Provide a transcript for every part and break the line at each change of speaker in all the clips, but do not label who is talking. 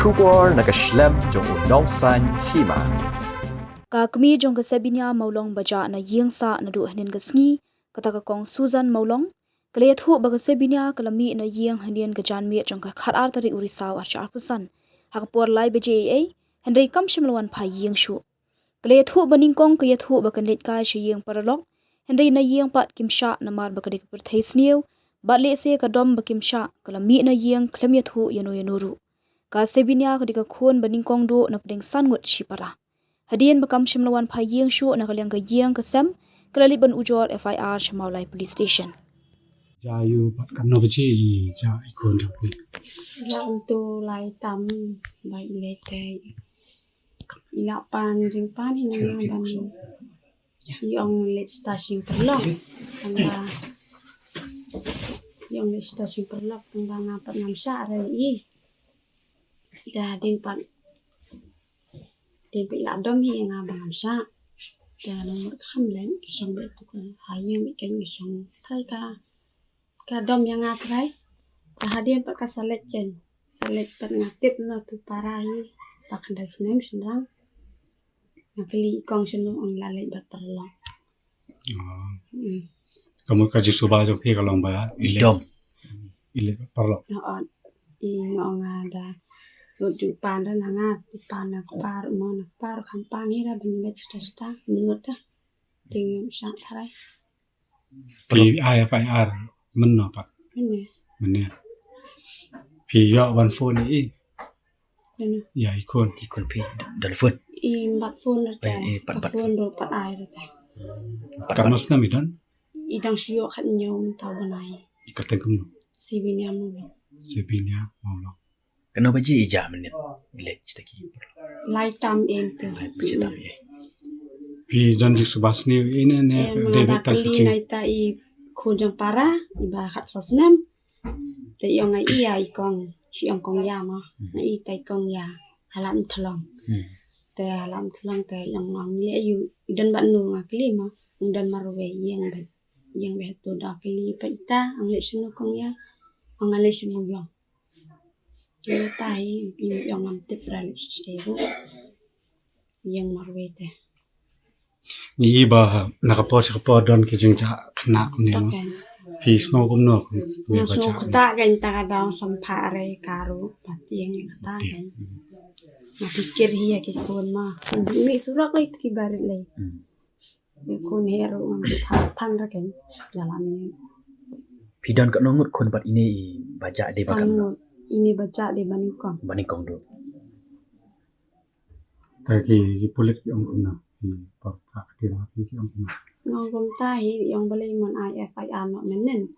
Shubor nakaslem jong unongsan hima.
Kakmi jong kasabinya maulong baja na yingsa na du hanin gasngi kataka kong Susan maulong kalethu bagasabinya kalami na ying hanin gajan mi jong kharar tari urisaw archar pusan hakpor lai beje Henry kam shimlawan pha ying shu kalethu baningkong kayathu bakanlet ka shiying paralok Henry na ying pat kimsha na mar bakadik perthaisniu batle se kadom bakimsha kalami na ying klamyathu yanoru kasabinya kadika khon baningkong do na pding sangut shipara Hadian bakam shimlawan pha yeng shu na kalyang ka yeng kasam kalaliban ujor FIR Shamaulai Police Station.
Jayu pat kano beci ja ikon tapi.
Ya untuk lai tam bai lete. Ila pan jing pan ini dan yang let stasiun perlok tangga yang let stasiun perlok tangga ngapat ngamsa rai jadi pan Dia bị dom hi nga bằng sa ta nó một khăm lên cái sông bể tu hai yang bị cái sông thay ka dom yang nga thay ta hadian pak ka salet pat ngatip no tu parai pak nda sinem sendang ngakli kong senu on la le bat perlo
Kamu kaji suba jong pi kalong ba
Idom.
ile parlo.
ngong ada Rujuk pandang nangat pandang par mon par kampang ni ra benet sta menurut tinggal sak tarai
Pi IFIR menno pak
ini
mennya. Pi yo one phone ni
ini
ya ikon.
Ikon pi telepon.
empat phone ra ta
empat
phone ro pat ai ra ta
Karena senam idan
idang sio khat nyom tau banai
ikatan kumno
sibinya mo
sebinya maulo.
Kena baji ija menit. Bilik cita ki.
lai tam em tu
Lai baji tam ye.
Pi dan di subas ni ini ne David tak
kali
kecil.
nai ta I khojang para iba khat sosnam te yong ngai iya ikong si ong kong ya ma nai tai kong ya halam thlong te halam thlong te yong ngong le yu idan ban nu ngakli ma dan marwe yang be to da kli pa ita ang le sinu kong ya ang le sinu yong Kaya tayo yung am tipral stego yang marwe te
Ni iba nakapor don kising ja kena kumne mo.
takan
Pi semua kumno me
Naso
baca.
kata kan takadang sampare karo pati yang kata kan. Napikir hiya ke kon ma. Mi surak ko itu kibarit lay. Kon hero ang patang ra kan jalani.
Pidan kat nongut kon pat ini baca de bakam.
Sangut ini baca di Banikong.
Banikong do.
Taki pulik yang kumno. Pi pak aktif pi yang kumno.
Ngom tahi yang balay mon IFIR no menen.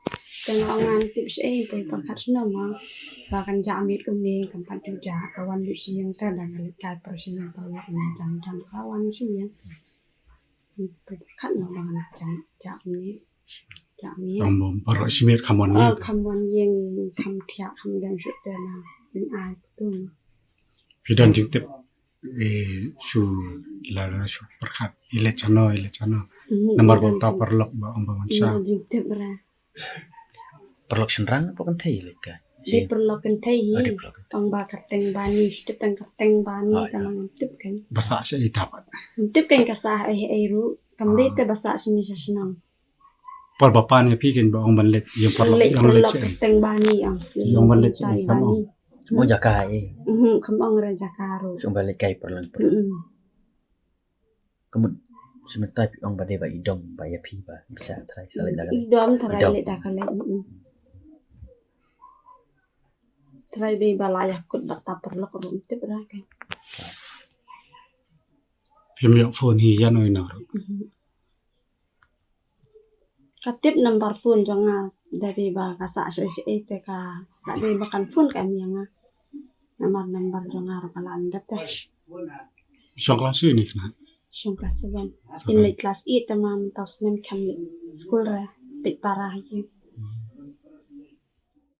Tengok ngantip saya pun pangkat nama ma. Bahkan jamit kumni kampat juga kawan lusi yang terdang kalikai persian bawa ini jam kawan sih ya. Kan no bangan jamit.
Kamu parok simir kamon ni.
Kawan yang kam tiak kam dan syukur na ini ai tu.
Pi dan jingtip su lara su perkat ile chano. Nomor bota perlok ba ang bamansa.
Ini jingtip bera.
Perlok senrang apa kan thai leka.
Di perlokan tahi.
Di perlok.
Tong ba kerteng bani, teng kerteng bani tamang tip kan.
Basa siya itapat.
Tip kan kasah ru. Kam dete basa sini senang.
Par bapa ni pikin ba ang banlet yung perlok
Lek
yang let
perlok
siya.
kerteng bani ang.
Yung banlet siya
Tai
kamu.
bani.
Semua jaka
Kam ang raja karo.
So balik kai perlang. Kamu sementai pi ong bade ba idom ba ya pi ba bisa try salit dagan.
Idom tarai lek dakale. Tarai dei balaya kut bata perlok rum tip ra kan.
Film yung phone hiya no inaro.
Katip nomor phone jonga dari ba kasa ete ka dari bakan phone kan yang nomor jonga ro kala andat teh.
Siyang klase ini kena.
Syong kelas 7. In late class 8 tamam taus nem kam school ra pit para ye.